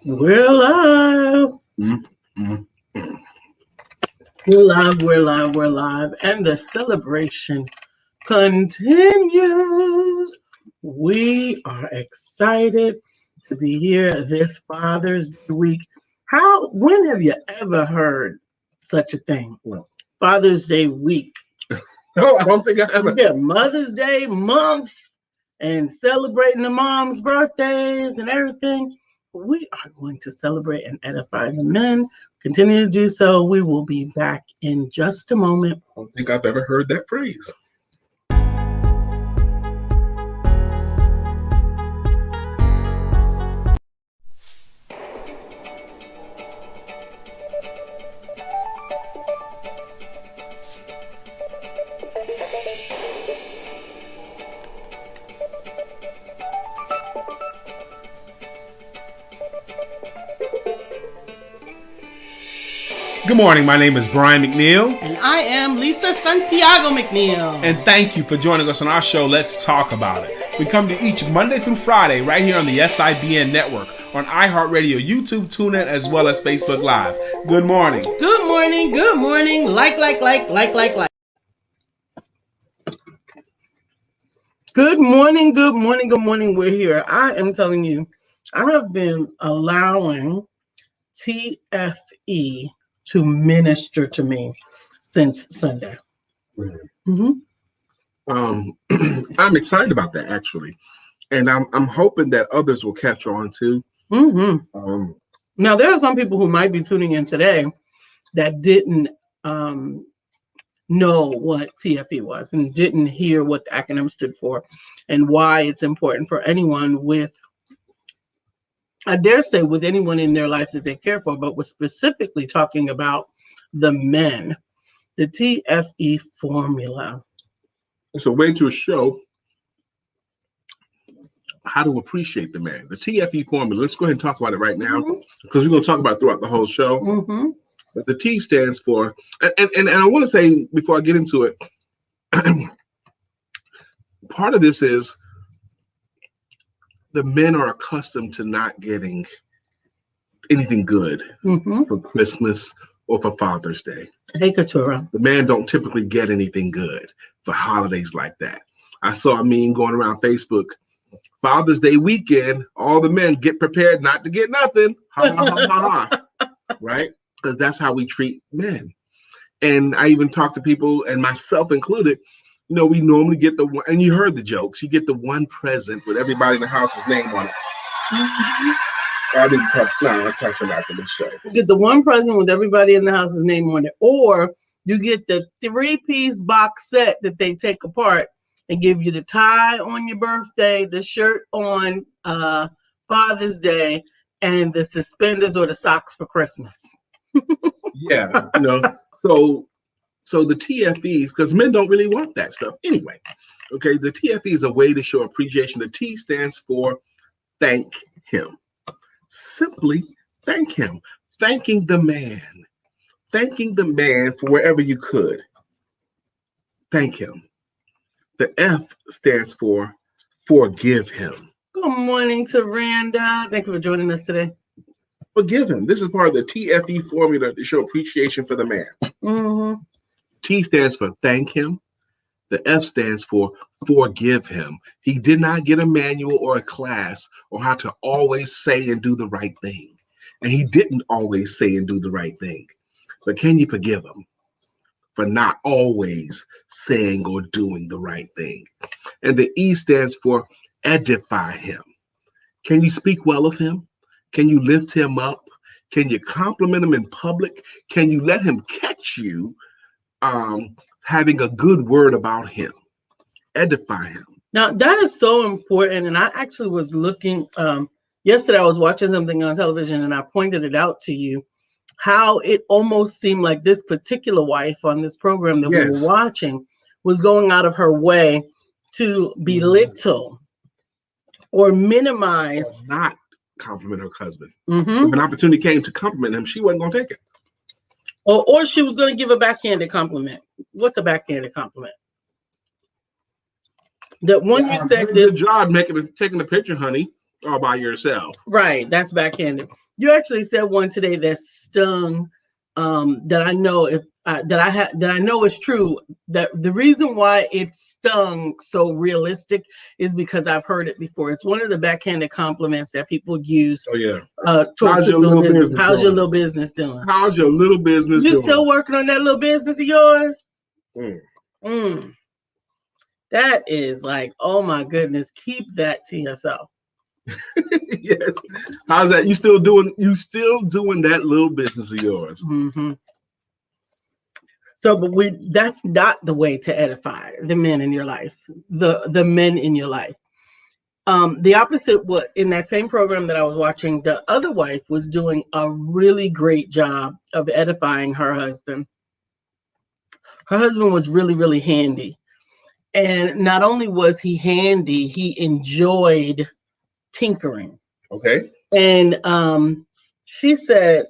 We're live. Mm, mm, mm. We're live. And the celebration continues. We are excited to be here this Father's Week. When have you ever heard such a thing? Well, Father's Day week. no, I don't think I ever. You get Mother's Day month and celebrating the mom's birthdays and everything. We are going to celebrate and edify the men. Continue to do so. We will be back in just a moment. I don't think I've ever heard that phrase. Good morning. My name is Brian McNeill. And I am Lisa Santiago McNeill. And thank you for joining us on our show, Let's Talk About It. We come to each Monday through Friday right here on the M.E.N network, on iHeartRadio, YouTube, TuneIn, as well as Facebook Live. Good morning. Good morning. Good morning. Like. Good morning. Good morning. Good morning. We're here. I am telling you, I have been allowing TFE to minister to me since Sunday. Really? Mm-hmm. I'm excited about that, actually. And I'm hoping that others will catch on, too. Mm-hmm. Now, there are some people who might be tuning in today that didn't know what TFE was and didn't hear what the acronym stood for and why it's important for anyone with, I dare say, with anyone in their life that they care for, but we're specifically talking about the men, the TFE formula. It's a way to show how to appreciate the man. The TFE formula, let's go ahead and talk about it right now, because we're going to talk about it throughout the whole show. Mm-hmm. But the T stands for, and I want to say before I get into it, part of this is the men are accustomed to not getting anything good for Christmas or for Father's Day. Hey, Katura. The men don't typically get anything good for holidays like that. I saw a meme going around Facebook. Father's Day weekend, all the men get prepared not to get nothing. Ha, ha, ha, ha, ha. Right? Because that's how we treat men. And I even talk to people, and myself included, you know, we normally get the one, and you heard the jokes, you get the one present with everybody in the house's name on it. I didn't talk, no, I talked about the show. You get the one present with everybody in the house's name on it, or you get the 3-piece box set that they take apart and give you the tie on your birthday, the shirt on Father's Day, and the suspenders or the socks for Christmas. Yeah, you know, so the TFE, because men don't really want that stuff anyway. Okay, the TFE is a way to show appreciation. The T stands for thank him. Simply thank him. Thanking the man. Thanking the man for wherever you could. Thank him. The F stands for forgive him. Good morning to Randa. Thank you for joining us today. Forgive him. This is part of the TFE formula to show appreciation for the man. Mm-hmm. T stands for thank him. The F stands for forgive him. He did not get a manual or a class on how to always say and do the right thing. And he didn't always say and do the right thing. So can you forgive him for not always saying or doing the right thing? And the E stands for edify him. Can you speak well of him? Can you lift him up? Can you compliment him in public? Can you let him catch you having a good word about him? Edify him. Now, that is so important. And I actually was looking, yesterday I was watching something on television and I pointed it out to you, how it almost seemed like this particular wife on this program that we were watching was going out of her way to belittle or minimize. Or not compliment her husband. If an opportunity came to compliment him, she wasn't going to take it. Or she was going to give a backhanded compliment. What's a backhanded compliment? That one you said this job taking the picture, honey, all by yourself. Right, that's backhanded. You actually said one today that stung. That I know that I know is true. That the reason why it stung so realistic is because I've heard it before. It's one of the backhanded compliments that people use. Oh yeah. Toward How's your people in little business. business How's your doing? little business doing? How's your little business You doing? still working on that little business of yours? Mm. Mm. That is like, oh my goodness, keep that to yourself. Yes. How's that? You still doing that little business of yours? Mm-hmm. So, but that's not the way to edify the men in your life, the men in your life. The opposite, what in that same program that I was watching, the other wife was doing a really great job of edifying her husband. Her husband was really, really handy. And not only was he handy, he enjoyed tinkering. Okay. And she said,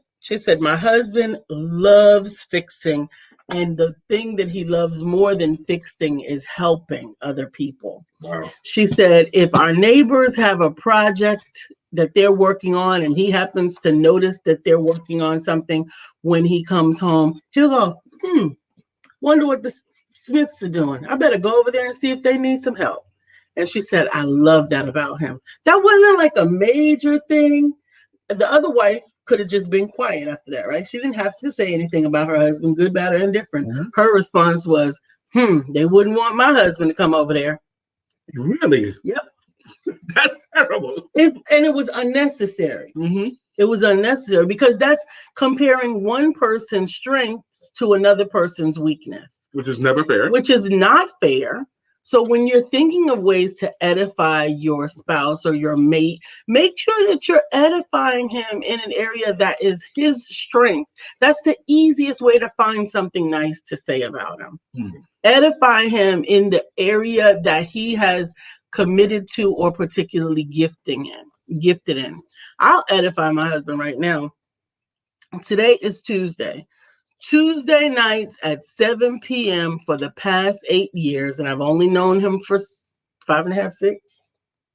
my husband loves fixing. And the thing that he loves more than fixing is helping other people. Wow. She said, if our neighbors have a project that they're working on and he happens to notice that they're working on something when he comes home, he'll go, wonder what the Smiths are doing. I better go over there and see if they need some help. And she said, I love that about him. That wasn't like a major thing. The other wife could have just been quiet after that, right? She didn't have to say anything about her husband, good, bad, or indifferent. Mm-hmm. Her response was, they wouldn't want my husband to come over there. Really? Yep. That's terrible. And it was unnecessary. Mm-hmm. It was unnecessary because that's comparing one person's strengths to another person's weakness. Which is never fair. Which is not fair. So when you're thinking of ways to edify your spouse or your mate, make sure that you're edifying him in an area that is his strength. That's the easiest way to find something nice to say about him. Edify him in the area that he has committed to or particularly gifted in. I'll edify my husband right now. Today is Tuesday. Tuesday nights at 7 p.m. for the past 8 years, and I've only known him for 5.5, 6,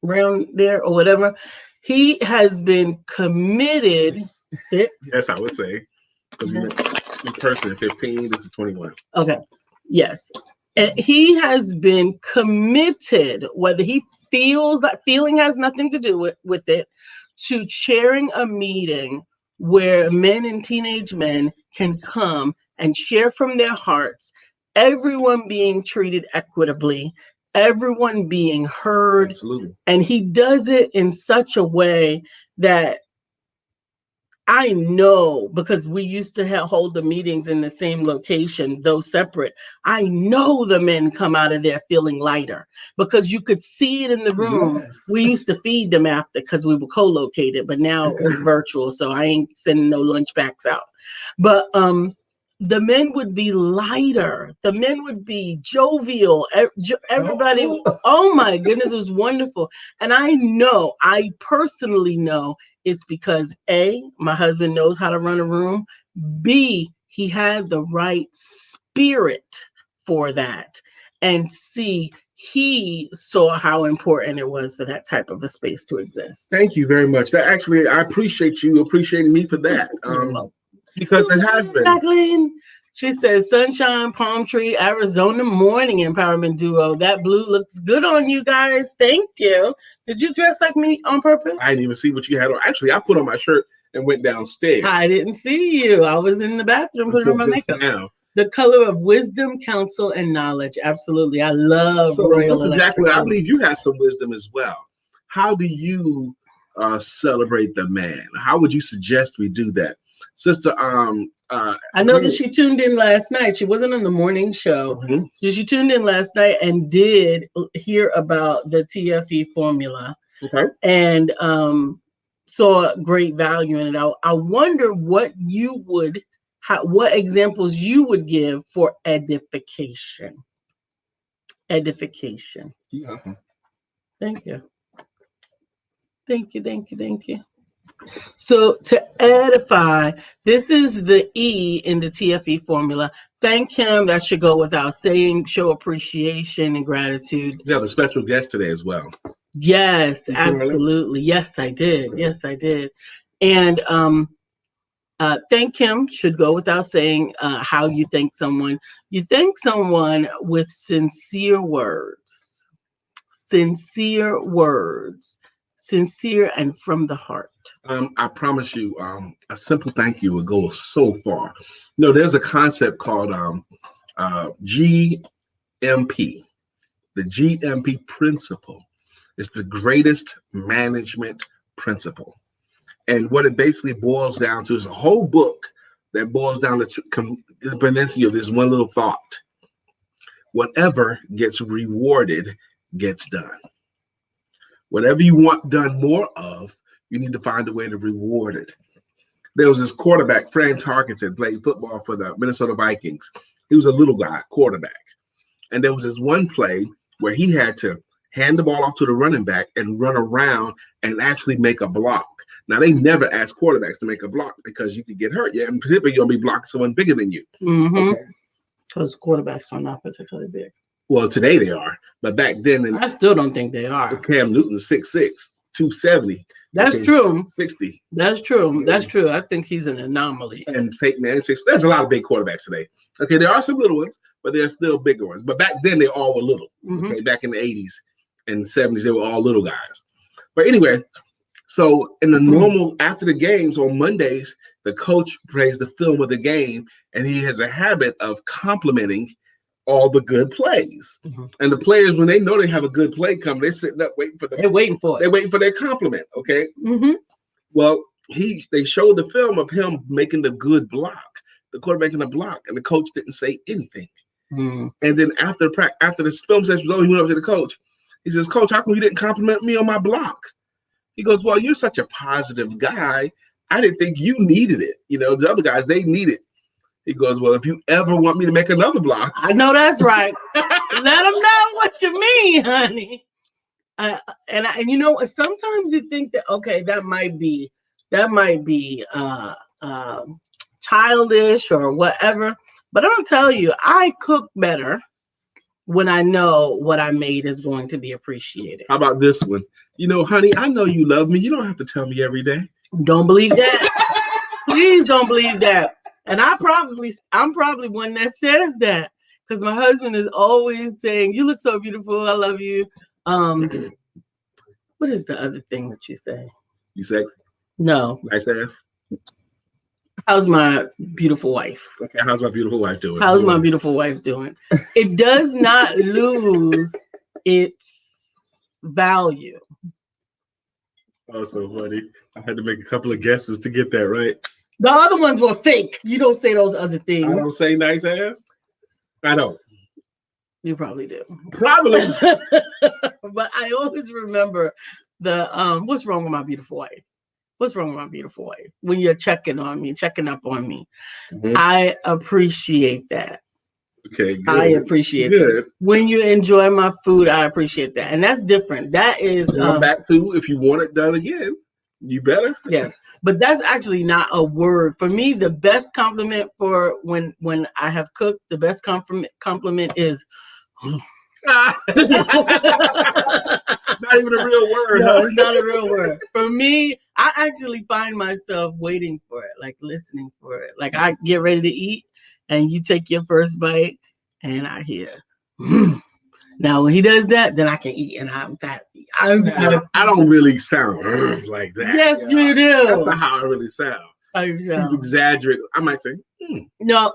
around there or whatever. He has been committed. 6? Yes, I would say. Because you're in person 15, this is 21. Okay. Yes. And he has been committed, whether he feels that feeling has nothing to do with it, to chairing a meeting where men and teenage men can come and share from their hearts, everyone being treated equitably, everyone being heard. Absolutely. And he does it in such a way that I know, because we used to hold the meetings in the same location, though separate. I know the men come out of there feeling lighter because you could see it in the room. Yes. We used to feed them after because we were co-located, but now it's virtual, so I ain't sending no lunch packs out. But the men would be lighter. The men would be jovial. Everybody, oh my goodness, it was wonderful. And I personally know it's because A, my husband knows how to run a room. B, he had the right spirit for that. And C, he saw how important it was for that type of a space to exist. Thank you very much. That actually, I appreciate you appreciating me for that. Because it has been. Jacqueline, she says, sunshine, palm tree, Arizona morning empowerment duo. That blue looks good on you guys. Thank you. Did you dress like me on purpose? I didn't even see what you had on. Actually, I put on my shirt and went downstairs. I didn't see you. I was in the bathroom putting on my makeup. Now. The color of wisdom, counsel, and knowledge. Absolutely. I love royal electric. Jacqueline, I believe you have some wisdom as well. How do you celebrate the man? How would you suggest we do that? Sister, I know that she tuned in last night. She wasn't on the morning show. Mm-hmm. She tuned in last night and did hear about the TFE formula. Okay. And saw great value in it. I wonder what examples you would give for edification. Edification. Yeah. Thank you. Thank you. So to edify, this is the E in the TFE formula. Thank him. That should go without saying. Show appreciation and gratitude. You have a special guest today as well. Yes, absolutely. Yes, I did. And thank him should go without saying. How you thank someone. You thank someone with sincere words. Sincere words. Sincere and from the heart. I promise you, a simple thank you will go so far. No, there's a concept called GMP. The GMP principle is the greatest management principle. And what it basically boils down to is a whole book that boils down to the peninsula of this one little thought. Whatever gets rewarded gets done. Whatever you want done more of, you need to find a way to reward it. There was this quarterback, Fran Tarkenton, played football for the Minnesota Vikings. He was a little guy, quarterback. And there was this one play where he had to hand the ball off to the running back and run around and actually make a block. Now, they never ask quarterbacks to make a block because you could get hurt. Yeah, and particularly you'll be blocking someone bigger than you. Because quarterbacks are not particularly big. Well, today they are. But back then, I still don't think they are. Cam Newton's 6'6", 270. That's true. 60. That's true. That's true. I think he's an anomaly. And Peyton Manning, 6. There's a lot of big quarterbacks today. Okay, there are some little ones, but there's still bigger ones. But back then, they all were little. Okay, back in the 80s and 70s, they were all little guys. But anyway, so in the normal, after the games on Mondays, the coach plays the film of the game, and he has a habit of complimenting all the good plays. And the players, when they know they have a good play coming, they're sitting up waiting for they're waiting for it. They're waiting for their compliment. Okay. Well, they showed the film of him making the good block, the quarterback in the block, and the coach didn't say anything. And then after this film session was over, he went up to the coach. He says, "Coach, how come you didn't compliment me on my block?" He goes, "Well, you're such a positive guy. I didn't think you needed it. You know, the other guys, they need it." He goes, "Well, if you ever want me to make another block." I know that's right. Let them know what you mean, honey. And you know, sometimes you think that, okay, that might be childish or whatever. But I'm gonna tell you, I cook better when I know what I made is going to be appreciated. How about this one? You know, honey, I know you love me. You don't have to tell me every day. Don't believe that. Please don't believe that. And I'm probably one that says that, because my husband is always saying, "You look so beautiful. I love you." What is the other thing that you say? You sexy? No. Nice ass? How's my beautiful wife? Okay, how's my beautiful wife doing? How's my beautiful wife doing? It does not lose its value. Oh, so funny. I had to make a couple of guesses to get that right. The other ones were fake. You don't say those other things. I don't say nice ass? I don't. You probably do. Probably. But I always remember the what's wrong with my beautiful wife? What's wrong with my beautiful wife? When you're checking on me, checking up on me. I appreciate that. Okay, good. I appreciate that. When you enjoy my food, I appreciate that. And that's different. That is back to, if you want it done again, you better. Yes. But that's actually not a word. For me, the best compliment for when I have cooked, the best compliment is not even a real word. No, it's not a real word. For me, I actually find myself waiting for it, like listening for it. Like I get ready to eat and you take your first bite and I hear, Now, when he does that, then I can eat and I'm happy. I don't really sound like that. Yes, you do. That's not how I really sound. She's exaggerating. I might say, No,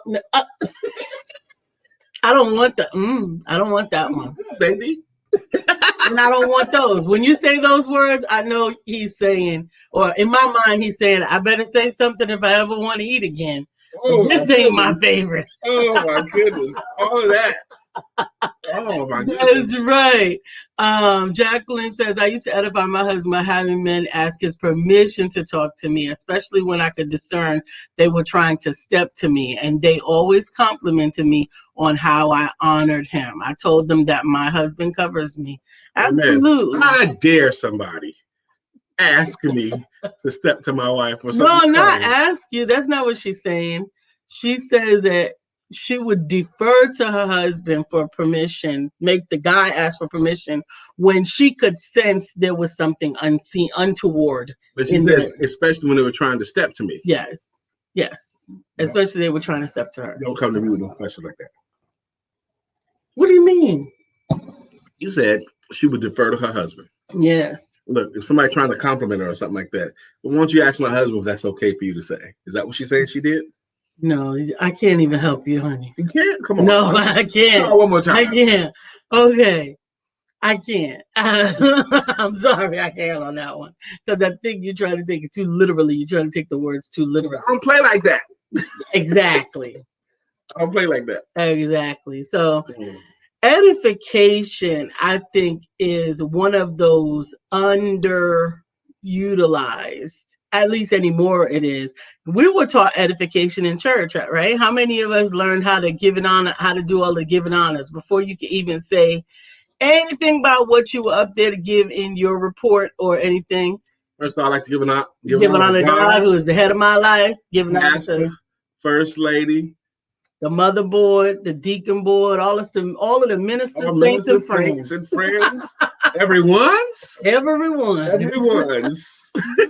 I don't want the I don't want that one, baby. And I don't want those. When you say those words, I know he's saying, or in my mind, he's saying, I better say something if I ever want to eat again. This ain't my favorite. Oh my goodness. All of that. Oh my goodness. That's right. Jacqueline says, I used to edify my husband by having men ask his permission to talk to me, especially when I could discern they were trying to step to me. And they always complimented me on how I honored him. I told them that my husband covers me. Absolutely. I dare somebody ask me to step to my wife or something. No, not ask you. That's not what she's saying. She says that she would defer to her husband for permission, make the guy ask for permission when she could sense there was something unseen, untoward. But she says, especially when they were trying to step to me. Yes, yes. Especially they were trying to step to her. Don't come to me with no question like that. What do you mean? You said she would defer to her husband. Yes. Look, if somebody trying to compliment her or something like that, but why don't you ask my husband if that's okay for you to say? Is that what she's saying she did? No, I can't even help you, honey. You can't? Come on. No, I can't. Try one more time. I can't. Okay. I can't. I'm sorry, I can't on that one. Because I think you're trying to take it too literally. You're trying to take the words too literally. I don't play like that. Exactly. I don't play like that. Exactly. So edification, I think, is one of those underutilized, at least anymore it is. We were taught edification in church, right? How many of us learned how to give an honor, how to do all the giving honors before you could even say anything about what you were up there to give in your report or anything? First of all, I like to give an honor to God, who is the head of my life, giving honor to First Lady, the motherboard, the deacon board, all of the ministers, saints and friends. Everyone's. You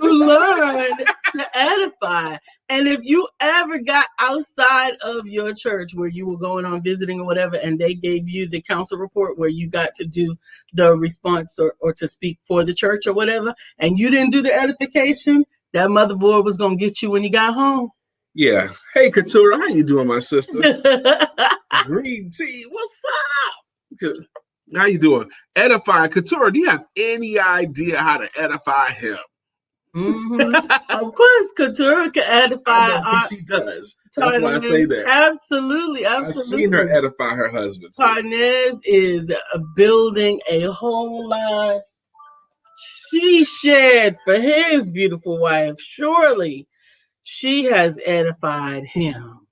learn to edify. And if you ever got outside of your church where you were going on visiting or whatever, and they gave you the council report where you got to do the response or to speak for the church or whatever, and you didn't do the edification, that motherboard was going to get you when you got home. Yeah. Hey, Katura, how you doing, my sister? Green tea, what's up? How you doing? Edify. Katura, do you have any idea how to edify him? Of course, Katura can edify. She does. That's why I say that. Absolutely. I've seen her edify her husband. Tarnez is building a whole life she shared for his beautiful wife. Surely she has edified him.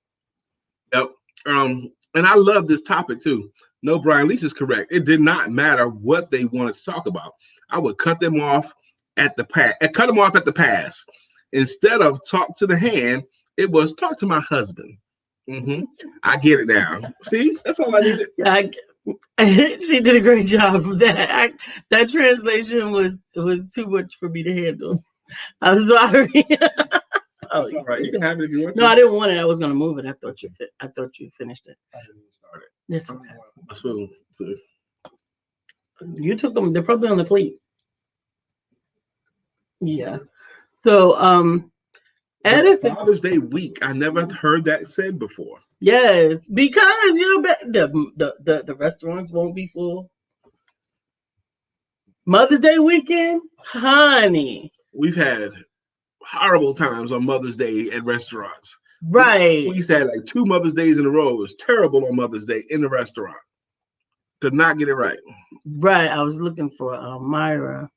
Yep. And I love this topic too. No, Brian, Lisa's correct. It did not matter what they wanted to talk about. I would cut them off at the pass. Instead of talk to the hand, it was talk to my husband. I get it now. See, that's all I needed. She did a great job of that. That translation was too much for me to handle. I'm sorry. It's all right. You can have it if you want to. No, I didn't want it. I was going to move it. I thought you finished it. I didn't even start it. It's okay. My spoon. You took them. They're probably on the plate. Yeah. So, Father's Day week. I never heard that said before. Yes, because the restaurants won't be full. Mother's Day weekend, honey. We've had horrible times on Mother's Day at restaurants. Right. We used to have like 2 Mother's Days in a row. It was terrible on Mother's Day in the restaurant. Could not get it right. Right. I was looking for Myra,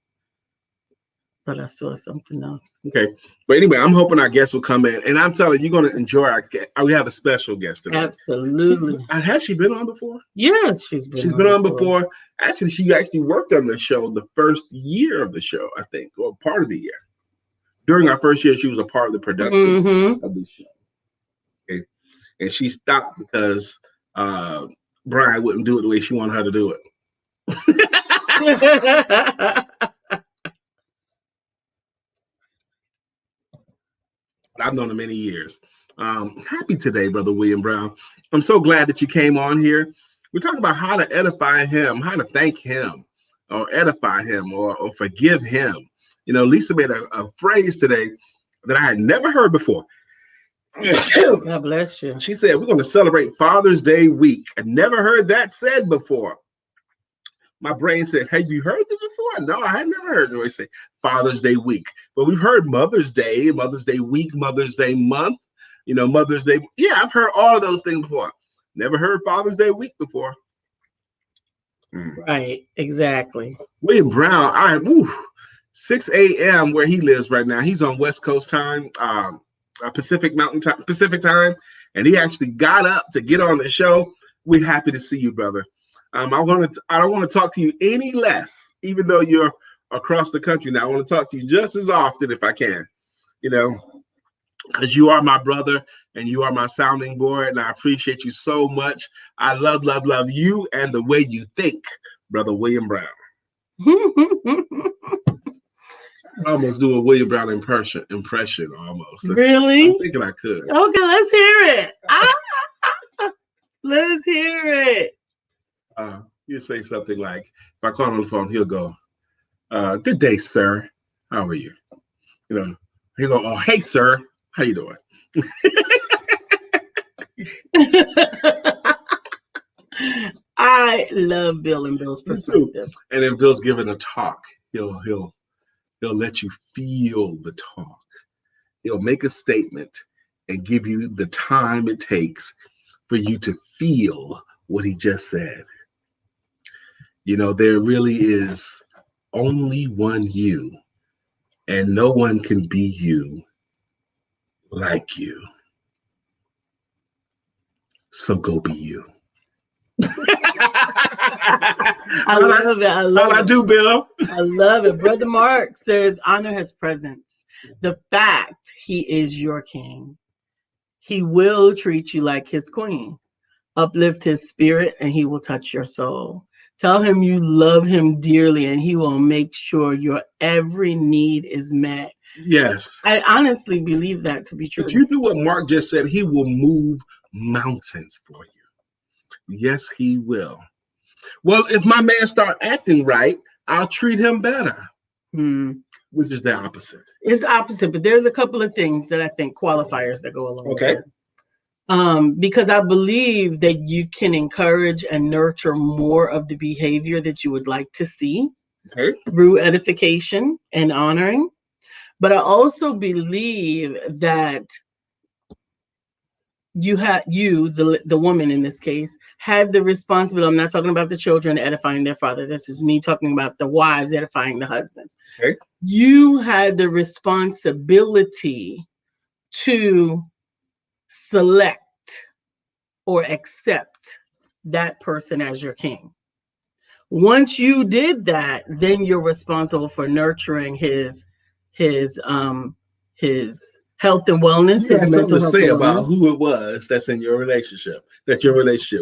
but I saw something else. Okay. But anyway, I'm hoping our guests will come in. And I'm telling you, you're going to enjoy our guest. We have a special guest today. Absolutely. Has she been on before? Yes, she's been on before. Actually, she worked on the show the first year of the show, I think, or part of the year. During our first year, she was a part of the production of this show. Okay. And she stopped because Brian wouldn't do it the way she wanted her to do it. I've known him many years. Happy today, Brother William Brown. I'm so glad that you came on here. We're talking about how to edify him, how to thank him, or edify him, or forgive him. You know, Lisa made a phrase today that I had never heard before. God bless you. She said, we're going to celebrate Father's Day week. I never heard that said before. My brain said, have you heard this before? No, I had never heard anybody say Father's Day week. But we've heard Mother's Day week, Mother's Day month, Mother's Day. Yeah, I've heard all of those things before. Never heard Father's Day week before. Right, exactly. William Brown, 6 a.m. where he lives right now. He's on West Coast time, Pacific time, and he actually got up to get on the show. We're happy to see you, brother. I don't want to talk to you any less, even though you're across the country now. I want to talk to you just as often if I can. because you are my brother and you are my sounding board, and I appreciate you so much. I love, love, love you and the way you think, Brother William Brown. I almost do a William Brown impression almost. Really? I'm thinking I could. Okay, let's hear it. Let's hear it. You say something like, if I call him on the phone, he'll go, good day, sir. How are you? You know, he'll go, oh, hey, sir. How you doing? I love Bill and Bill's perspective. And then Bill's giving a talk. He'll let you feel the talk. He'll make a statement and give you the time it takes for you to feel what he just said. You know, there really is only one you, and no one can be you like you. So go be you. I love it. I love it. I do, Bill. I love it. Brother Mark says, honor his presence. The fact he is your king. He will treat you like his queen. Uplift his spirit and he will touch your soul. Tell him you love him dearly and he will make sure your every need is met. Yes. I honestly believe that to be true. But you do what Mark just said. He will move mountains for you. Yes, he will. Well, if my man start acting right, I'll treat him better. Which is the opposite. It's the opposite, but there's a couple of things that I think qualifiers that go along with it. Because I believe that you can encourage and nurture more of the behavior that you would like to see through edification and honoring. But I also believe that the woman in this case, had the responsibility. I'm not talking about the children edifying their father. This is me talking about the wives edifying the husbands. You had the responsibility to select or accept that person as your king. Once you did that, then you're responsible for nurturing his health and wellness. You have something to say about who it was that's in your relationship,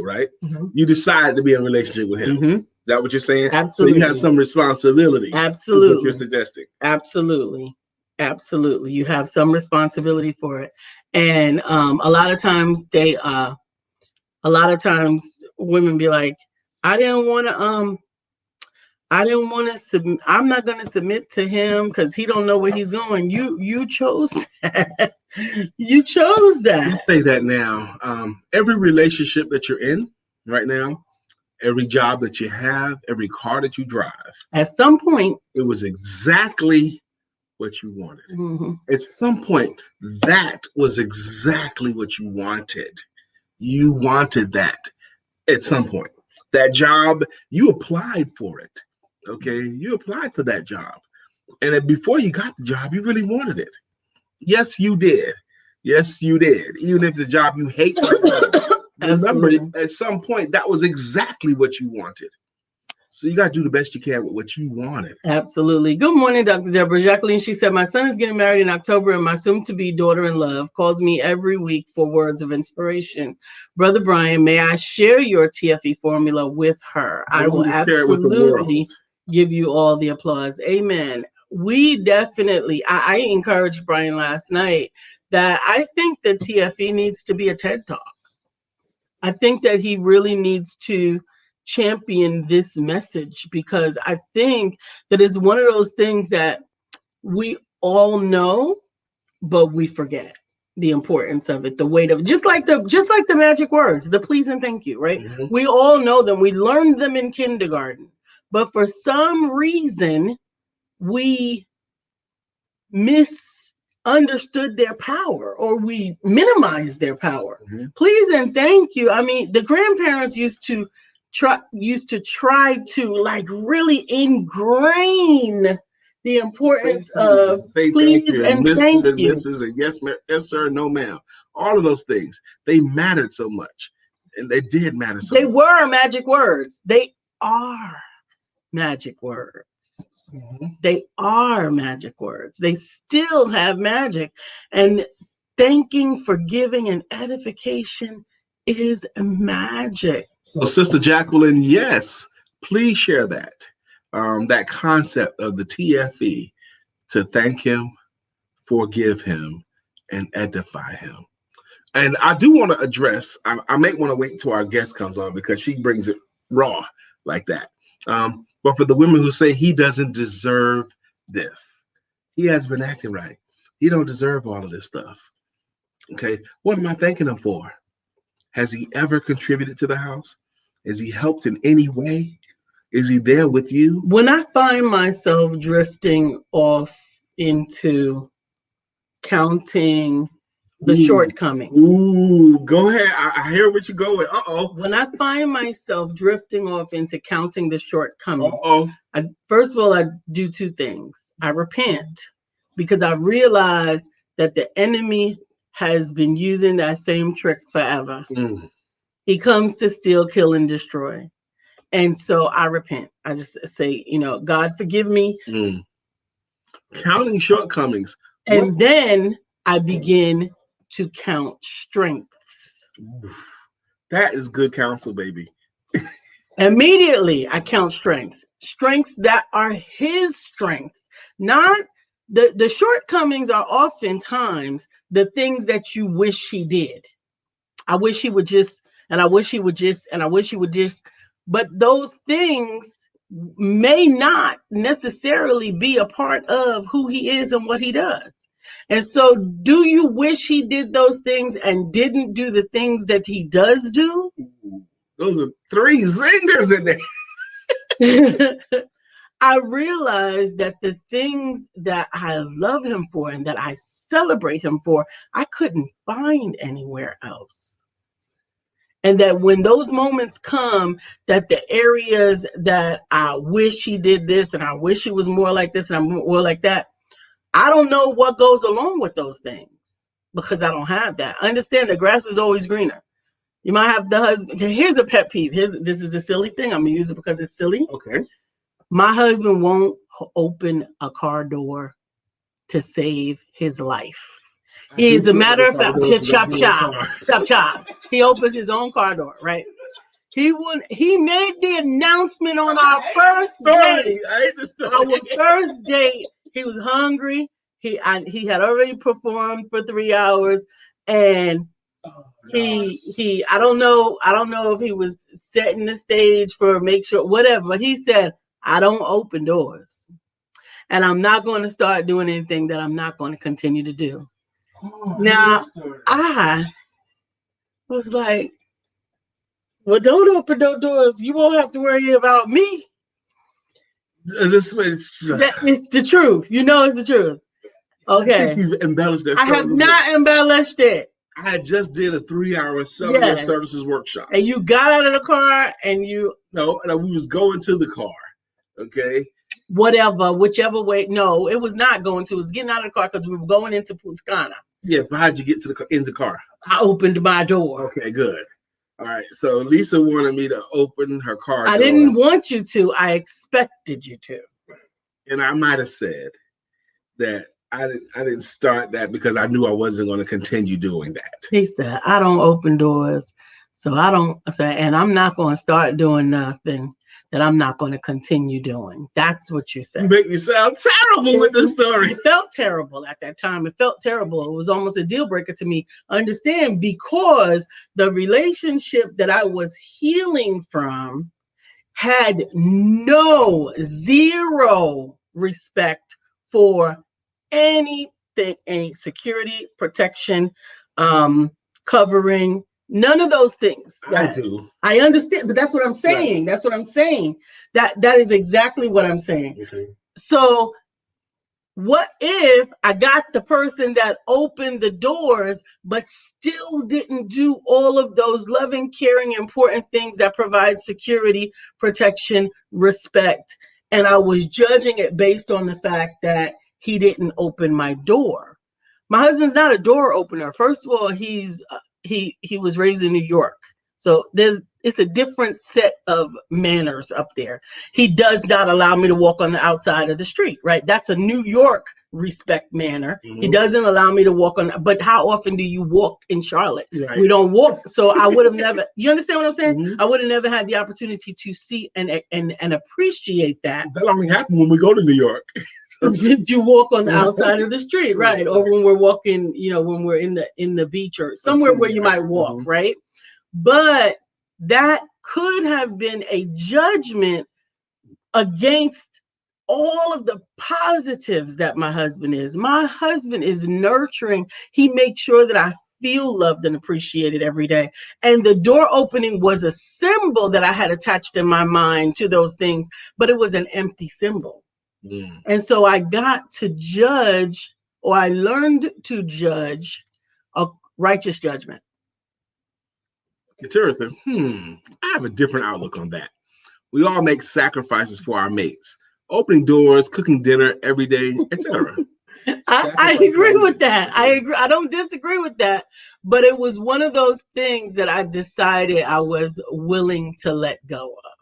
right? You decided to be in a relationship with him. Is that what you're saying? Absolutely. So you have some responsibility. Absolutely. What you're suggesting. Absolutely. You have some responsibility for it. And a lot of times women be like, I'm not going to submit to him because he don't know where he's going. You chose that. You chose that. You say that now. Every relationship that you're in right now, every job that you have, every car that you drive, at some point, it was exactly what you wanted. At some point, that was exactly what you wanted. You wanted that at some point. That job, you applied for it. Okay, you applied for that job. And then before you got the job, you really wanted it. Yes, you did. Yes, you did. Even if the job you hate right now, remember, at some point, that was exactly what you wanted. So you got to do the best you can with what you wanted. Absolutely. Good morning, Dr. Deborah. Jacqueline, she said, my son is getting married in October and my soon-to-be daughter-in-law calls me every week for words of inspiration. Brother Brian, may I share your TFE formula with her? I will absolutely give you all the applause. Amen. We definitely, I encouraged Brian last night that I think that TFE needs to be a TED Talk. I think that he really needs to champion this message because I think that it's one of those things that we all know, but we forget the importance of it, the weight of it. Just like the magic words, the please and thank you, right? We all know them. We learned them in kindergarten, but for some reason we misunderstood their power or we minimized their power. Please and thank you. I mean, the grandparents used to try to like really ingrain the importance of please and thank you. Mrs. and yes, sir, no ma'am. All of those things, they mattered so much. And they did matter so much. They were magic words. They are magic words. They are magic words. They still have magic. And thanking, forgiving, and edification is magic. So, Sister Jacqueline, yes, please share that. That concept of the TFE, to thank him, forgive him, and edify him. And I do want to address, I may want to wait until our guest comes on because she brings it raw like that. But for the women who say he doesn't deserve this, he has been acting right. He don't deserve all of this stuff. Okay, what am I thanking him for? Has he ever contributed to the house? Has he helped in any way? Is he there with you? When I find myself drifting off into counting the shortcomings. Ooh, go ahead. I hear what you're going. Uh-oh. When I find myself drifting off into counting the shortcomings, uh-oh. First of all, I do two things. I repent because I realize that the enemy has been using that same trick forever. He comes to steal, kill, and destroy. And so I repent. I just say, God, forgive me. Counting shortcomings. And then I begin to count strengths. That is good counsel, baby. Immediately, I count strengths. Strengths that are his strengths. Not the shortcomings are oftentimes the things that you wish he did. I wish he would just, and I wish he would just, and I wish he would just. But those things may not necessarily be a part of who he is and what he does. And so do you wish he did those things and didn't do the things that he does do? Those are three zingers in there. I realized that the things that I love him for and that I celebrate him for, I couldn't find anywhere else. And that when those moments come, that the areas that I wish he did this and I wish he was more like this and I'm more like that, I don't know what goes along with those things because I don't have that. Understand the grass is always greener. You might have the husband. Here's a pet peeve. This is a silly thing. I'm going to use it because it's silly. Okay. My husband won't open a car door to save his life. He is a matter of fact, chop. He opens his own car door, right? He made the announcement on our first date. Our first date, he was hungry. He had already performed for 3 hours, and he I don't know if he was setting the stage for make sure whatever, but he said, I don't open doors, and I'm not going to start doing anything that I'm not going to continue to do. Now, I was like, well, don't open those doors. You won't have to worry about me. It's the truth. It's the truth. Okay. I think you've embellished that. I have not embellished it. I just did a 3-hour cellular services workshop. And you got out of the car and No, we was going to the car. Okay. Whichever way. No, it was not going to. It was getting out of the car because we were going into Punta Cana. Yes, but how'd you get in the car? I opened my door. Okay, good. All right. So Lisa wanted me to open her car door. I didn't want you to. I expected you to. And I might have said that I didn't start that because I knew I wasn't going to continue doing that. He said, I don't open doors. So I don't say, and I'm not going to start doing nothing that I'm not going to continue doing. That's what you said. You make me sound terrible with this story. It felt terrible at that time. It felt terrible. It was almost a deal breaker to me. Understand, because the relationship that I was healing from had zero respect for anything, any security, protection, covering, none of those things. I do. I understand, but that's what I'm saying. Right. That's what I'm saying. That is exactly what I'm saying. Okay. So what if I got the person that opened the doors, but still didn't do all of those loving, caring, important things that provide security, protection, respect, and I was judging it based on the fact that he didn't open my door. My husband's not a door opener. First of all, he was raised in New York. So there's it's a different set of manners up there. He does not allow me to walk on the outside of the street, right? That's a New York respect manner. He doesn't allow me to walk on, but how often do you walk in Charlotte? Right. We don't walk. So I would have never, you understand what I'm saying? I would have never had the opportunity to see and appreciate that. That only happens when we go to New York. You walk on the outside of the street, right? Or when we're walking, when we're in the beach or somewhere where you might walk, right? But that could have been a judgment against all of the positives that my husband is. My husband is nurturing. He makes sure that I feel loved and appreciated every day. And the door opening was a symbol that I had attached in my mind to those things, but it was an empty symbol. And so I got to judge, or I learned to judge a righteous judgment. Katura says, I have a different outlook on that. We all make sacrifices for our mates, opening doors, cooking dinner every day, etc. I agree with that. I agree. I don't disagree with that. But it was one of those things that I decided I was willing to let go of.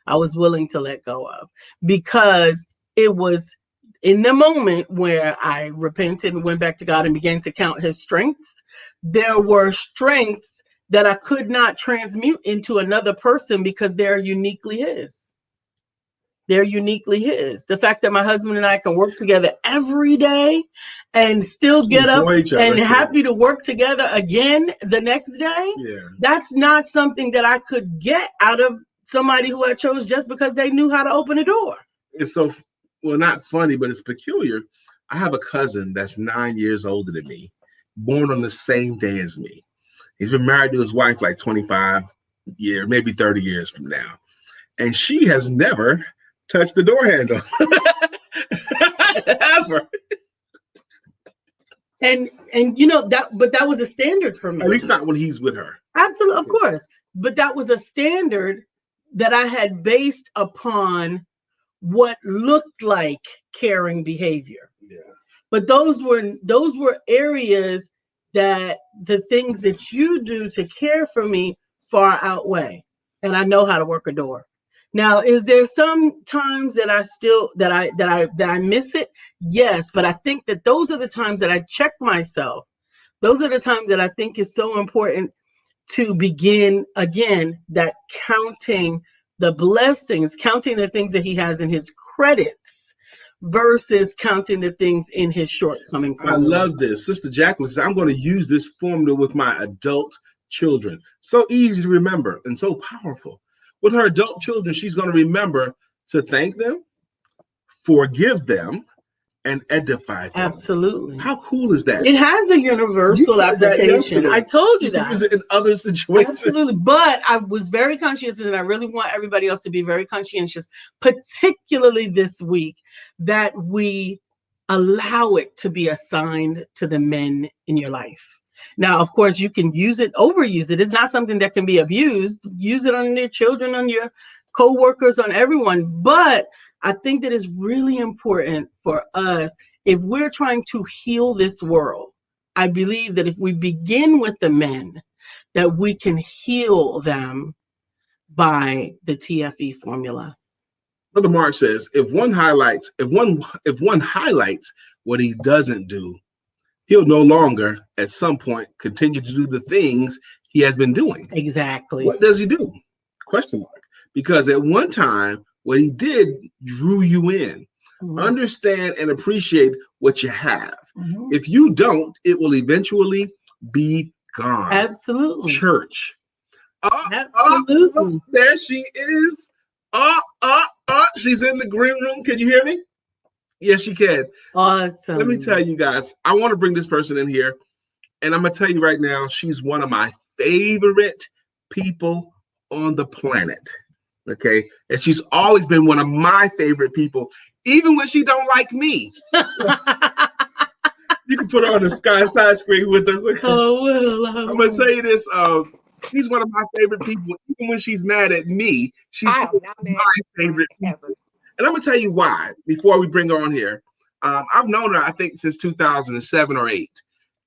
I was willing to let go of because it was in the moment where I repented and went back to God and began to count his strengths. There were strengths that I could not transmute into another person because they're uniquely his. They're uniquely his. The fact that my husband and I can work together every day and still get up and happy to work together again the next day, that's not something that I could get out of somebody who I chose just because they knew how to open a door. It's so, well, not funny, but it's peculiar. I have a cousin that's 9 years older than me, born on the same day as me. He's been married to his wife like 25 years, maybe 30 years from now. And she has never touched the door handle. Ever. And but that was a standard for me. At least not when he's with her. Absolutely, of course. But that was a standard that I had based upon what looked like caring behavior. Yeah. But those were areas that the things that you do to care for me far outweigh. And I know how to work a door. Now, is there some times that I miss it? Yes, but I think that those are the times that I check myself. Those are the times that I think is so important to begin again, that counting the blessings, counting the things that he has in his credits versus counting the things in his shortcomings. I love this. Sister Jacqueline says, I'm going to use this formula with my adult children. So easy to remember and so powerful. With her adult children, she's going to remember to thank them, forgive them, and edify them. Absolutely. How cool is that? It has a universal application. I told you that. Use it in other situations. Absolutely. But I was very conscientious, and I really want everybody else to be very conscientious, particularly this week, that we allow it to be assigned to the men in your life. Now, of course, you can use it, overuse it. It's not something that can be abused. Use it on your children, on your co-workers, on everyone. But I think that it's really important for us, if we're trying to heal this world, I believe that if we begin with the men, that we can heal them by the TFE formula. Brother Mark says, if one highlights what he doesn't do, he'll no longer, at some point, continue to do the things he has been doing. Exactly. What does he do? Question mark. Because at one time, what he did drew you in. Mm-hmm. Understand and appreciate what you have. Mm-hmm. If you don't, it will eventually be gone. Absolutely. Church. Absolutely. There she is. She's in the green room. Can you hear me? Yes, you can. Awesome. Let me tell you guys, I want to bring this person in here. And I'm going to tell you right now, she's one of my favorite people on the planet. Okay. And she's always been one of my favorite people, even when she don't like me. You can put her on the side screen with us. Okay? Oh, well, I'm going to say this. She's one of my favorite people. Even when she's mad at me, she's my favorite people. And I'm going to tell you why before we bring her on here. I've known her, I think, since 2007 or 8.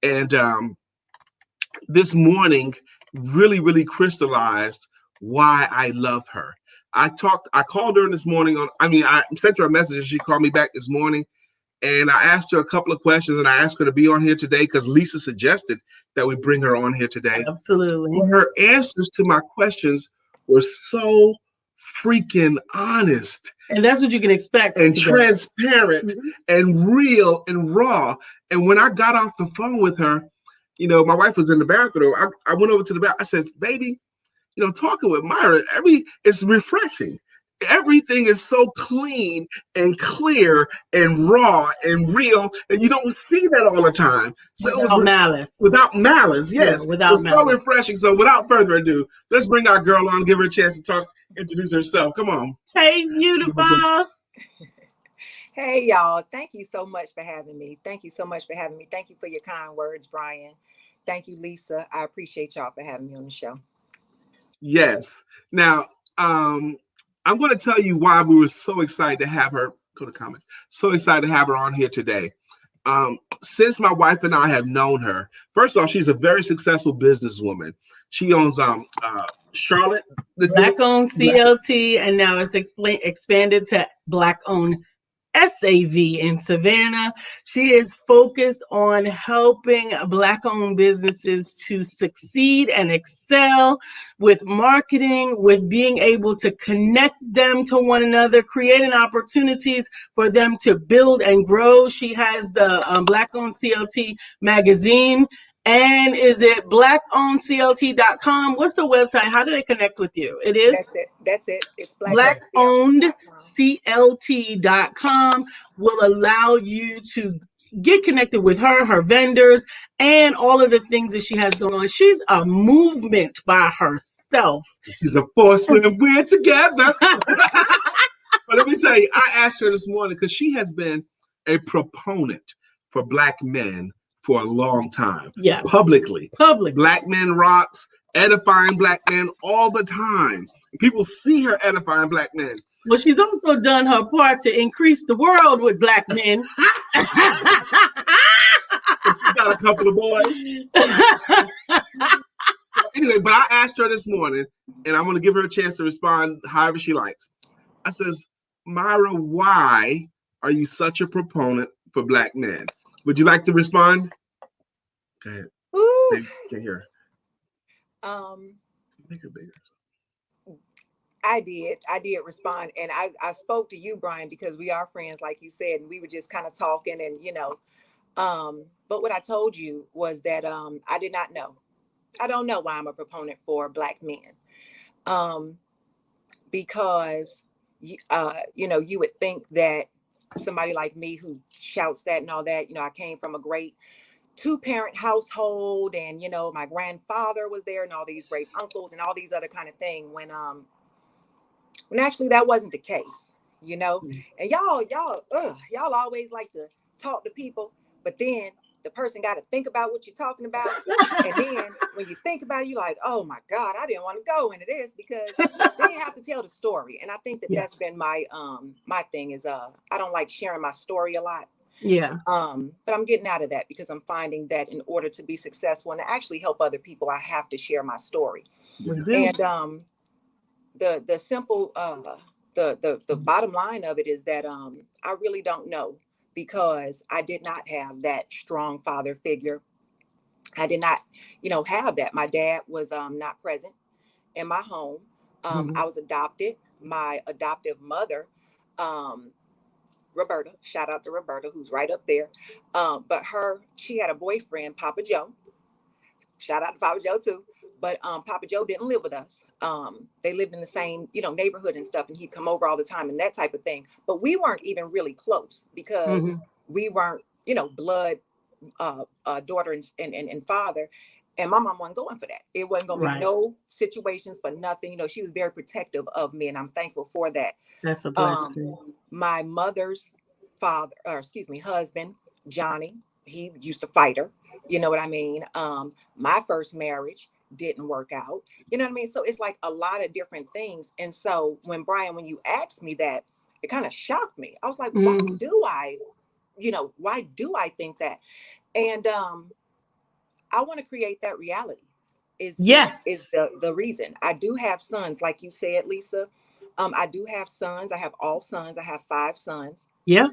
And this morning really, really crystallized why I love her. I called her this morning I sent her a message and she called me back this morning. And I asked her a couple of questions and I asked her to be on here today because Lisa suggested that we bring her on here today. Absolutely. Well, her answers to my questions were so freaking honest. And that's what you can expect. And transparent and real and raw. And when I got off the phone with her, my wife was in the bathroom. I went over to the bathroom. I said, baby, talking with Myra, it's refreshing. Everything is so clean and clear and raw and real, and you don't see that all the time. So without malice. Without malice, yes. Yeah, without malice. So refreshing. So without further ado, let's bring our girl on, give her a chance to talk, introduce herself. Come on. Hey, beautiful. Hey, y'all. Thank you so much for having me. Thank you so much for having me. Thank you for your kind words, Brian. Thank you, Lisa. I appreciate y'all for having me on the show. Yes. Now, I'm going to tell you why we were so excited to have her. Go to comments. So excited to have her on here today. Since my wife and I have known her, first off, she's a very successful businesswoman. She owns Charlotte, the Black-owned CLT, and now it's expanded to Black-owned SAV in Savannah. She is focused on helping Black-owned businesses to succeed and excel with marketing, with being able to connect them to one another, creating opportunities for them to build and grow. She has the Black-owned CLT magazine. And is it blackownedclt.com? What's the website? How do they connect with you? It is? That's it. It's blackownedclt.com will allow you to get connected with her vendors, and all of the things that she has going on. She's a movement by herself. She's a force when we're together. But let me tell you, I asked her this morning because she has been a proponent for Black men for a long time. Yeah. Publicly. Black Men Rocks, edifying Black men all the time. People see her edifying Black men. Well, she's also done her part to increase the world with Black men. She's got a couple of boys. So anyway, but I asked her this morning, and I'm going to give her a chance to respond however she likes. I says, Myra, why are you such a proponent for Black men? Would you like to respond? Go ahead. Can't hear her. Make her bigger. I did respond, and I spoke to you, Brian, because we are friends, like you said, and we were just kind of talking, and but what I told you was that I did not know. I don't know why I'm a proponent for Black men, because you would think that somebody like me who shouts that and all that, I came from a great 2-parent household, and my grandfather was there, and all these great uncles, and all these other kind of things. When actually that wasn't the case, and y'all always like to talk to people, but then the person got to think about what you're talking about, and then when you think about it, you're like, oh my God, I didn't want to go into this, because then you have to tell the story. And I think that that's been my my thing is I don't like sharing my story a lot. Yeah. But I'm getting out of that, because I'm finding that in order to be successful and to actually help other people, I have to share my story. And the simple the bottom line of it is that I really don't know, because I did not have that strong father figure. I did not, have that. My dad was not present in my home. I was adopted. My adoptive mother, Roberta, shout out to Roberta, who's right up there. But she had a boyfriend, Papa Joe. Shout out to Papa Joe too. But Papa Joe didn't live with us. They lived in the same, neighborhood and stuff, and he'd come over all the time and that type of thing. But we weren't even really close, because we weren't, blood daughter and father. And my mom wasn't going for that. It wasn't going to be no situations for nothing. She was very protective of me, and I'm thankful for that. That's a blessing. My mother's husband, Johnny, he used to fight her. You know what I mean? My first marriage didn't work out. You know what I mean? So it's like a lot of different things. And so when you asked me that, it kind of shocked me. I was like, why do I think that? And I want to create that reality. is Yes. the reason. I do have sons, like you said, Lisa. I do have sons. I have all sons. I have 5 sons. Yeah.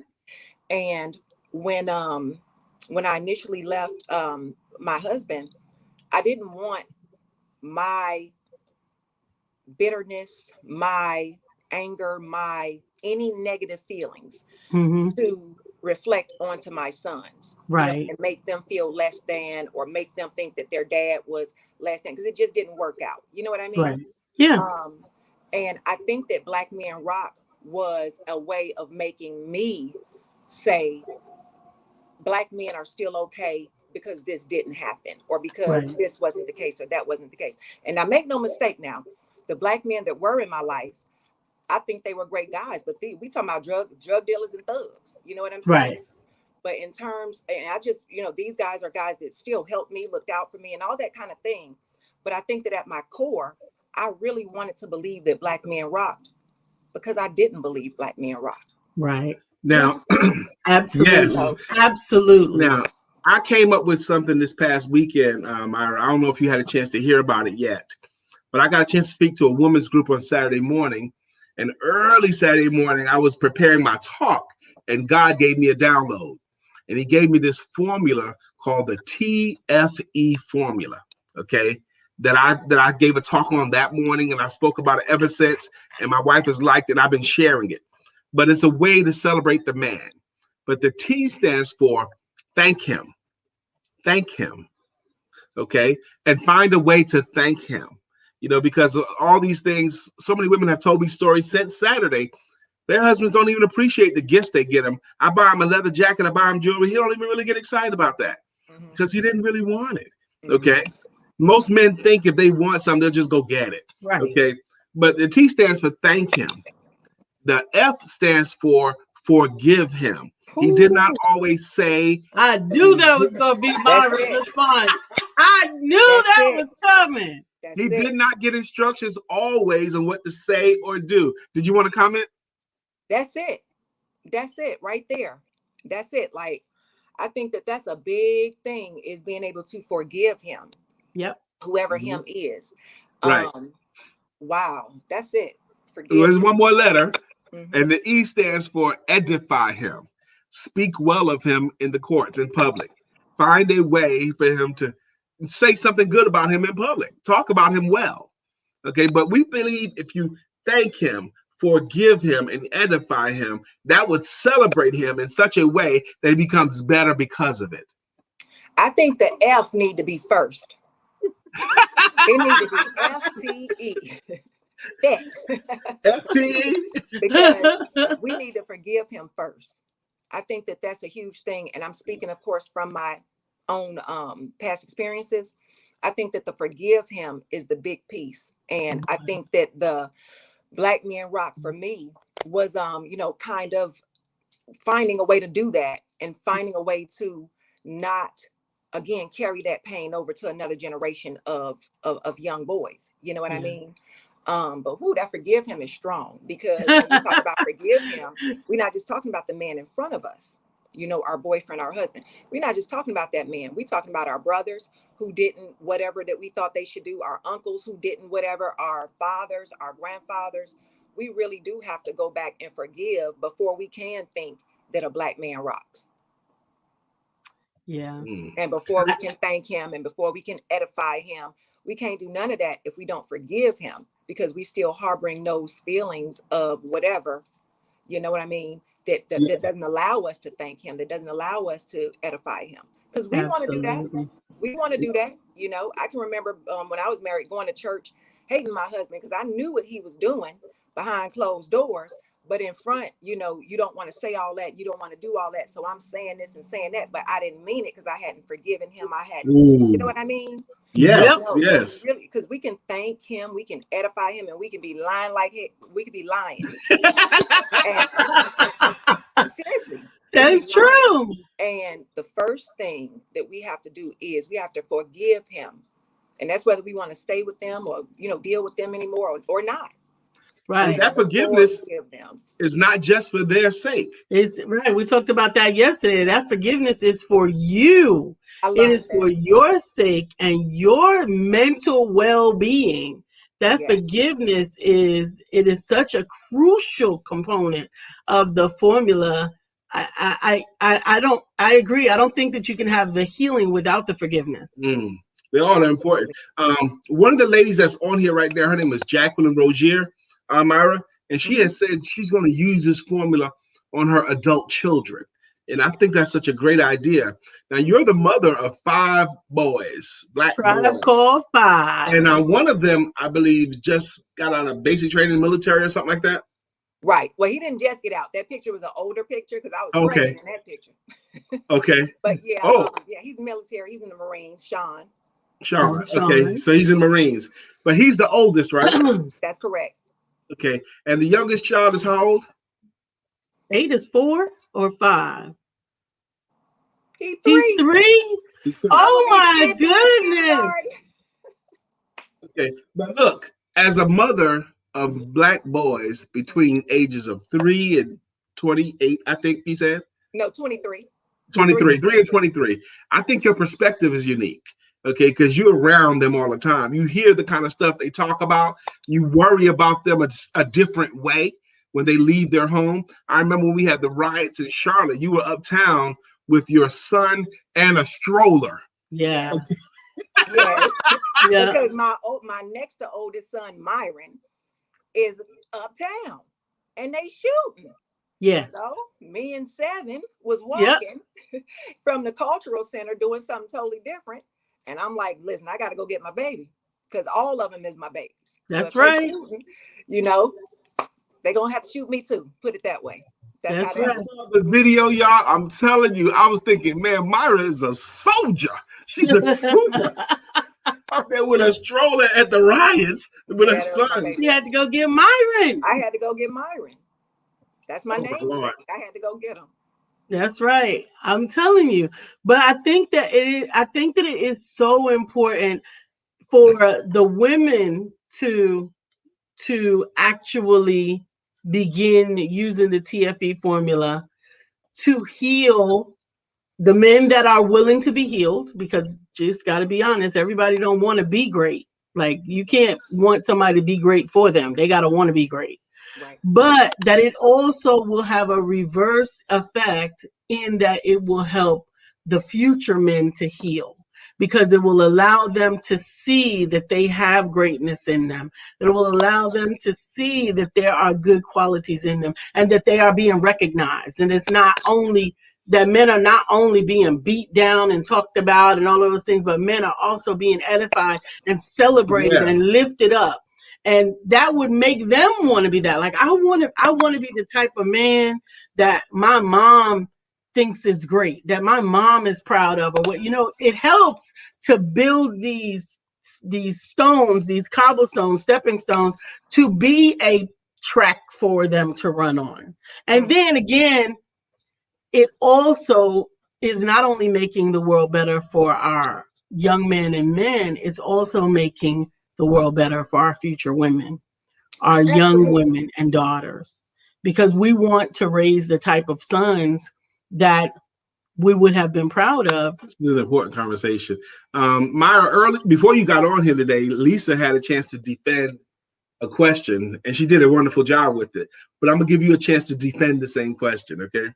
And when I initially left my husband, I didn't want my bitterness, my anger, my any negative feelings Mm-hmm. to reflect onto my sons, Right. and make them feel less than, or make them think that their dad was less than, because it just didn't work out. You know what I mean? Right. Yeah. Um, and I think that Black Men Rock was a way of making me say, Black men are still okay because this didn't happen, or because Right. this wasn't the case, or that wasn't the case. And I make no mistake now, the Black men that were in my life, I think they were great guys, but we talking about drug dealers and thugs. You know what I'm saying? Right. But in terms, and I just, these guys are guys that still helped me, looked out for me, and all that kind of thing. But I think that at my core, I really wanted to believe that Black men rocked, because I didn't believe Black men rocked. Right. You Now, understand? yes. Absolutely. Absolutely. Now, I came up with something this past weekend. I don't know if you had a chance to hear about it yet, but I got a chance to speak to a women's group on Saturday morning. And early Saturday morning, I was preparing my talk, and God gave me a download. And He gave me this formula called the TFE formula. Okay. That I gave a talk on that morning, and I spoke about it ever since. And my wife has liked it. I've been sharing it. But it's a way to celebrate the man. But the T stands for thank him. Thank him. Okay. And find a way to thank him. Because all these things, so many women have told me stories since Saturday. Their husbands don't even appreciate the gifts they get them. I buy him a leather jacket, I buy him jewelry. He don't even really get excited about that Mm-hmm. because he didn't really want it. Mm-hmm. Okay. Most men think if they want something, they'll just go get it. Right. Okay. But the T stands for thank him. The F stands for forgive him. He did not Ooh, always say, I knew that was going to be my That's it. response. I knew That's that it. was coming. That's he it. did not get instructions always on what to say or do. Did you want to comment? That's it. That's it right there. That's it. Like, I think that that's a big thing, is being able to forgive him, Yep. whoever Mhm. him is. Right. Wow. That's it. Forgive There's him. one more letter, Mm-hmm. and the E stands for edify him. Speak well of him in the courts, in public. Find a way for him to say something good about him in public. Talk about him well. Okay, but we believe if you thank him, forgive him, and edify him, that would celebrate him in such a way that he becomes better because of it. I think the F need to be first. It need to be FTE. Fet. FTE? Because we need to forgive him first. I think that that's a huge thing. And I'm speaking, of course, from my own past experiences. I think that the forgive him is the big piece. And I think that the Black Men Rock for me was, kind of finding a way to do that, and finding a way to not, again, carry that pain over to another generation of young boys. You know what I Yeah. mean? But who, that forgive him is strong, because when we talk about forgive him, we're not just talking about the man in front of us, our boyfriend, our husband. We're not just talking about that man. We're talking about our brothers who didn't whatever that we thought they should do, our uncles who didn't whatever, our fathers, our grandfathers. We really do have to go back and forgive before we can think that a Black man rocks. Yeah. And before we can thank him, and before we can edify him, we can't do none of that if we don't forgive him, because we still harboring those feelings of whatever, you know what I mean? That doesn't allow us to thank him, that doesn't allow us to edify him. Because we want to do that. Absolutely. We want to do that. I can remember when I was married, going to church, hating my husband because I knew what he was doing behind closed doors. But in front, you don't want to say all that. You don't want to do all that. So I'm saying this and saying that, but I didn't mean it because I hadn't forgiven him. I hadn't, you know Ooh. what I mean? Yep. Yes, So when we yes. really, because we can thank him, we can edify him, and we can be lying we could be lying. And seriously, we could be That's lying. true. And the first thing that we have to do is we have to forgive him. And that's whether we want to stay with them or, deal with them anymore, or not. Right. And that forgiveness forgive them. is not just for their sake. It's right. We talked about that yesterday. That forgiveness is for you. I It love is for that. your sake and your mental well-being. That Yes. forgiveness is such a crucial component of the formula. I agree. I don't think that you can have the healing without the forgiveness. Mm. They all are important. Absolutely. One of the ladies that's on here right now, her name is Jacqueline Rogier, Myra, and she Mhm. has said she's going to use this formula on her adult children. And I think that's such a great idea. Now, you're the mother of 5 boys, black Tribe boys. Called Five. And one of them, I believe, just got out of basic training in the military or something like that. Right. Well, he didn't just get out. That picture was an older picture because I was Okay. pregnant in that picture. Okay. But yeah, Oh, yeah, he's military. He's in the Marines, Sean. Sean. Sean. Okay. So he's in Marines, but he's the oldest, right? That's correct. Okay. And the youngest child is how old? 8 is 4 or 5? He's He's 3. 3? He's 3. Oh Double my digits in goodness. kindergarten. Okay. But look, as a mother of black boys between ages of 3 and 28, I think you said No, 23. 23, 3 and 23. I think your perspective is unique. Okay, because you're around them all the time. You hear the kind of stuff they talk about. You worry about them a different way when they leave their home. I remember when we had the riots in Charlotte, you were uptown with your son and a stroller. Yeah. Yes. Yes. Yeah. Because my next to oldest son, Myron, is uptown and they shooting. Yes. So me and 7 was Yep. walking from the cultural center doing something totally different. And I'm like, listen, I got to go get my baby because all of them is my babies. That's so if right. they shooting, you know, they're going to have to shoot me too. Put it that way. That's That's how I that right. saw the video, y'all. I'm telling you, I was thinking, man, Myra is a soldier. She's a trooper out there with a stroller at the riots with her Yeah, that was my son. baby. She had to go get Myron. I had to go get Myron. That's my Oh, my Lord. namesake. I had to go get him. That's right. I'm telling you. But I think that it is so important for the women to actually begin using the TFE formula to heal the men that are willing to be healed, because just got to be honest, everybody don't want to be great. Like, you can't want somebody to be great for them. They got to want to be great. Right. But that it also will have a reverse effect in that it will help the future men to heal, because it will allow them to see that they have greatness in them. It will allow them to see that there are good qualities in them and that they are being recognized. And it's not only that men are not only being beat down and talked about and all of those things, but men are also being edified and celebrated Yeah. and lifted up. And that would make them want to be that. Like, I want to be the type of man that my mom thinks is great, that my mom is proud of, or what, it helps to build these stones, these cobblestones, stepping stones, to be a track for them to run on. And then again, it also is not only making the world better for our young men and men, it's also making the world better for our future women, our young Absolutely. women and daughters, because we want to raise the type of sons that we would have been proud of. This is an important conversation. Myra, early before you got on here today, Lisa had a chance to defend a question, and she did a wonderful job with it. But I'm gonna give you a chance to defend the same question, okay?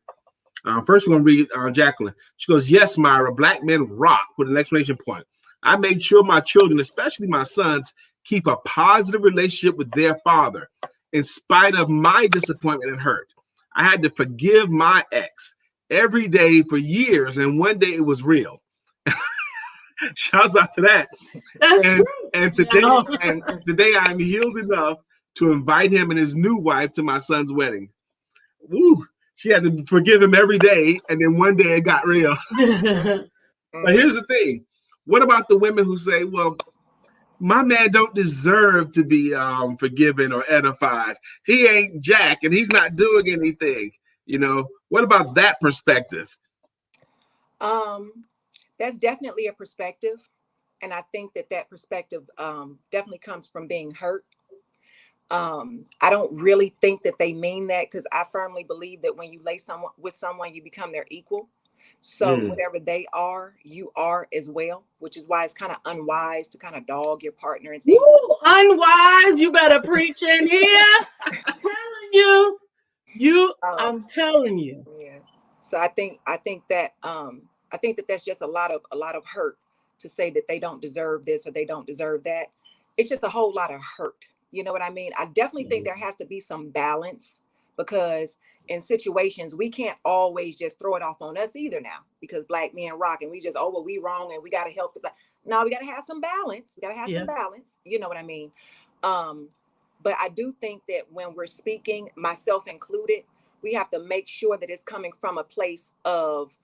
First, we're gonna read Jacqueline. She goes, "Yes, Myra, black men rock," with an exclamation point. "I made sure my children, especially my sons, keep a positive relationship with their father, in spite of my disappointment and hurt. I had to forgive my ex every day for years, and one day it was real." Shouts out to that. That's And true. and today and today I'm healed enough to invite him and his new wife to my son's wedding. Woo! She had to forgive him every day, and then one day it got real. But here's the thing: what about the women who say, "Well, my man don't deserve to be forgiven or edified. He ain't Jack, and he's not doing anything." What about that perspective? That's definitely a perspective. And I think that perspective definitely comes from being hurt. I don't really think that they mean that, because I firmly believe that when you lay someone with someone, you become their equal. So whatever they are, you are as well, which is why it's kind of unwise to kind of dog your partner and things. Woo, unwise. You better preach in here. I'm telling you, I'm telling you. Yeah. So I think that that's just a lot of hurt to say that they don't deserve this or they don't deserve that. It's just a whole lot of hurt. You know what I mean? I definitely think there has to be some balance, because in situations we can't always just throw it off on us either now, because Black men rock and we just, oh, well, we wrong and we got to help the Black. No, we got to have some balance. We got to have some balance. You know what I mean? But I do think that when we're speaking, myself included, we have to make sure that it's coming from a place of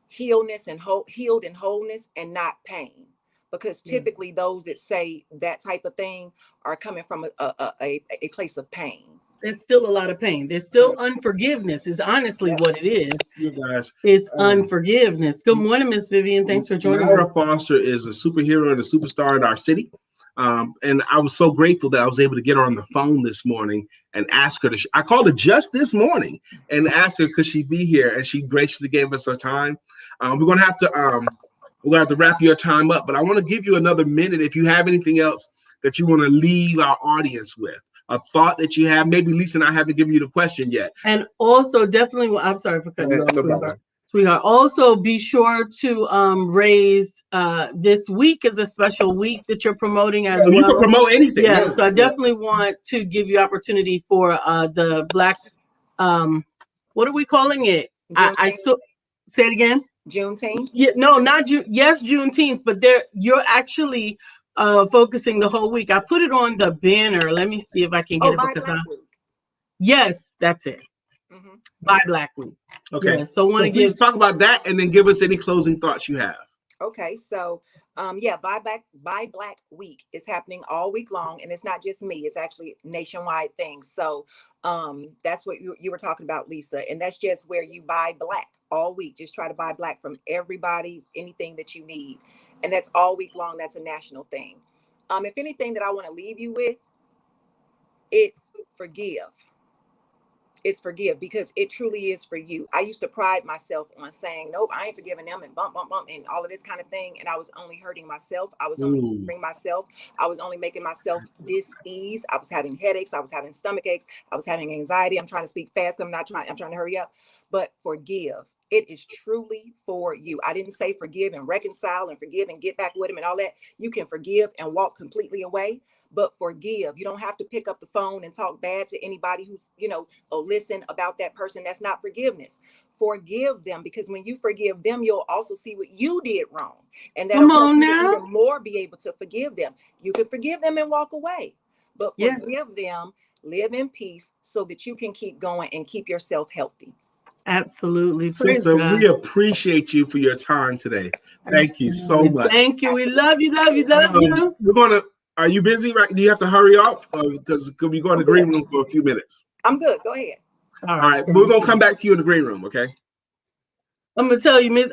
healed and wholeness, and not pain. Because typically those that say that type of thing are coming from a place of pain. There's still a lot of pain. There's still unforgiveness is honestly what it is. You guys, it's unforgiveness. Good morning, Miss Vivian. Thanks for joining us. Myra Foster is a superhero and a superstar in our city. And I was so grateful that I was able to get her on the phone this morning and ask her I called her just this morning and asked her could she be here, and she graciously gave us her time. We're gonna have to wrap your time up, but I want to give you another minute if you have anything else that you want to leave our audience with, a thought that you have. Maybe Lisa and I haven't given you the question yet. And also definitely, I'm sorry for cutting you off, sweetheart. Also be sure to raise this week is a special week that you're promoting as well. You can promote anything. Yeah, so I definitely want to give you opportunity for the Black, what are we calling it? I say it again. Juneteenth? Yeah, no, not June. Yes, Juneteenth, but you're actually focusing the whole week. I put it on the banner. Let me see if I can get it because yes, that's it. Buy Black Week. Okay. Yeah, so please talk about that and then give us any closing thoughts you have. Okay, so Buy Black Week is happening all week long, and it's not just me, it's actually nationwide thing. So that's what you were talking about, Lisa, and that's just where you buy Black all week. Just try to buy Black from everybody, anything that you need, and that's all week long. That's a national thing. If anything that I want to leave you with, it's forgive. It's forgive, because it truly is for you. I used to pride myself on saying, nope, I ain't forgiving them, and bump, and all of this kind of thing. And I was only hurting myself. I was only hurting myself. I was only making myself dis-ease. I was having headaches. I was having stomach aches. I was having anxiety. I'm trying to speak fast. I'm trying to hurry up. But forgive. It is truly for you. I didn't say forgive and reconcile and forgive and get back with him and all that. You can forgive and walk completely away. But forgive. You don't have to pick up the phone and talk bad to anybody who's, or listen about that person. That's not forgiveness. Forgive them, because when you forgive them, you'll also see what you did wrong. And that'll help you to even more be able to forgive them. You can forgive them and walk away, but forgive them, live in peace so that you can keep going and keep yourself healthy. Absolutely. Sister, we appreciate you for your time today. Thank you so much. Thank you. We love you, love you, love you. Are you busy? Right? Do you have to hurry off? Because could we go in the green room for a few minutes? I'm good. Go ahead. All right. We're going to come back to you in the green room, okay? I'm going to tell you,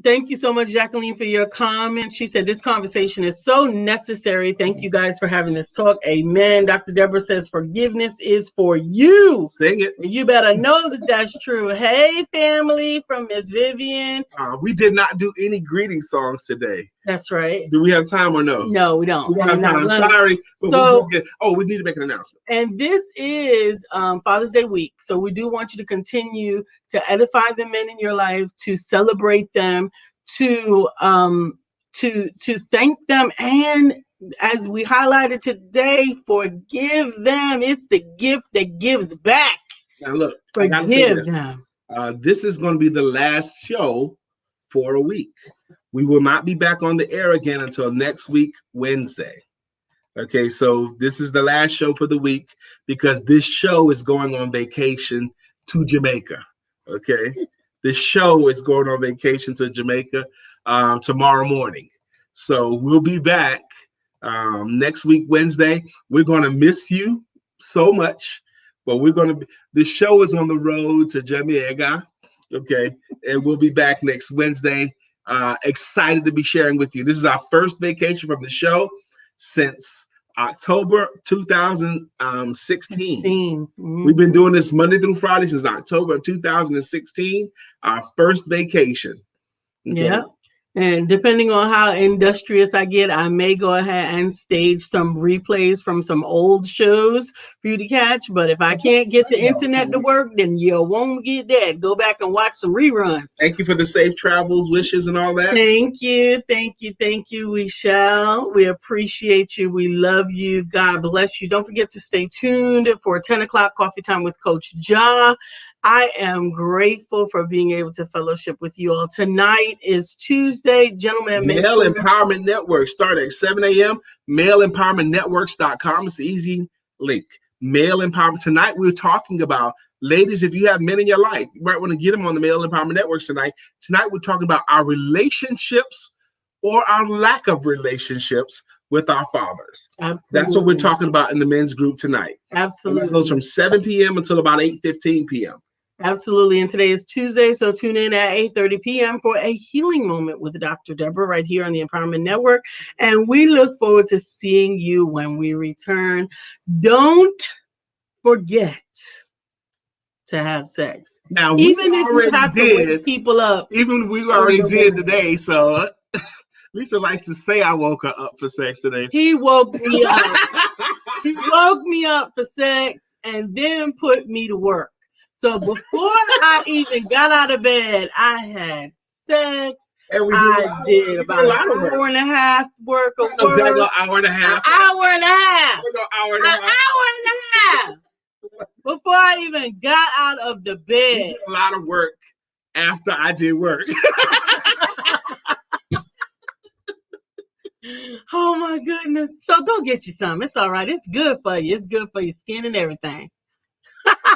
thank you so much, Jacqueline, for your comment. She said this conversation is so necessary. Thank you guys for having this talk. Amen. Dr. Deborah says forgiveness is for you. Sing it. You better know that that's true. Hey, family, from Miss Vivian. We did not do any greeting songs today. That's right. Do we have time or no? No, we don't. We don't have time. Sorry. So, we need to make an announcement. And this is Father's Day week. So we do want you to continue to edify the men in your life, to celebrate them, to thank them, and as we highlighted today, forgive them. It's the gift that gives back. Now look, forgive them. This is going to be the last show for a week. We will not be back on the air again until next week, Wednesday. Okay, so this is the last show for the week because this show is going on vacation to Jamaica. Okay, this show is going on vacation to Jamaica tomorrow morning. So we'll be back next week, Wednesday. We're going to miss you so much, but the show is on the road to Jamaica. Okay, and we'll be back next Wednesday. Excited to be sharing with you. This is our first vacation from the show since October 2016. Mhm. We've been doing this Monday through Friday since October of 2016, our first vacation. Okay. Yeah. And depending on how industrious I get, I may go ahead and stage some replays from some old shows for you to catch. But if I can't get the internet to work, then you won't get that. Go back and watch some reruns. Thank you for the safe travels, wishes, and all that. Thank you. Thank you. Thank you. We shall. We appreciate you. We love you. God bless you. Don't forget to stay tuned for 10 o'clock coffee time with Coach Ja. I am grateful for being able to fellowship with you all. Tonight is Tuesday. Gentlemen, make Male sure. Empowerment Network start at 7 a.m. MaleEmpowermentNetworks.com. It's the easy link. Male Empowerment. Tonight we're talking about, ladies, if you have men in your life, you might want to get them on the Male Empowerment Networks tonight. Tonight we're talking about our relationships or our lack of relationships with our fathers. Absolutely. That's what we're talking about in the men's group tonight. Absolutely. And that goes from 7 p.m. until about 8:15 p.m. Absolutely. And today is Tuesday, so tune in at 8:30 p.m. for a healing moment with Dr. Deborah right here on the Empowerment Network. And we look forward to seeing you when we return. Don't forget to have sex. Now, Even we if you already have to did. wake people up. Even we already did today. So Lisa likes to say I woke her up for sex today. He woke me up. He woke me up for sex and then put me to work. So before I even got out of bed, I had sex. And we did about an hour and a half work of work. An hour and a half. An hour and a half. No, hour and An a half. hour and a half. Before I even got out of the We bed. did a lot of work after I did work. Oh my goodness. So go get you some. It's all right. It's good for you. It's good for your skin and everything.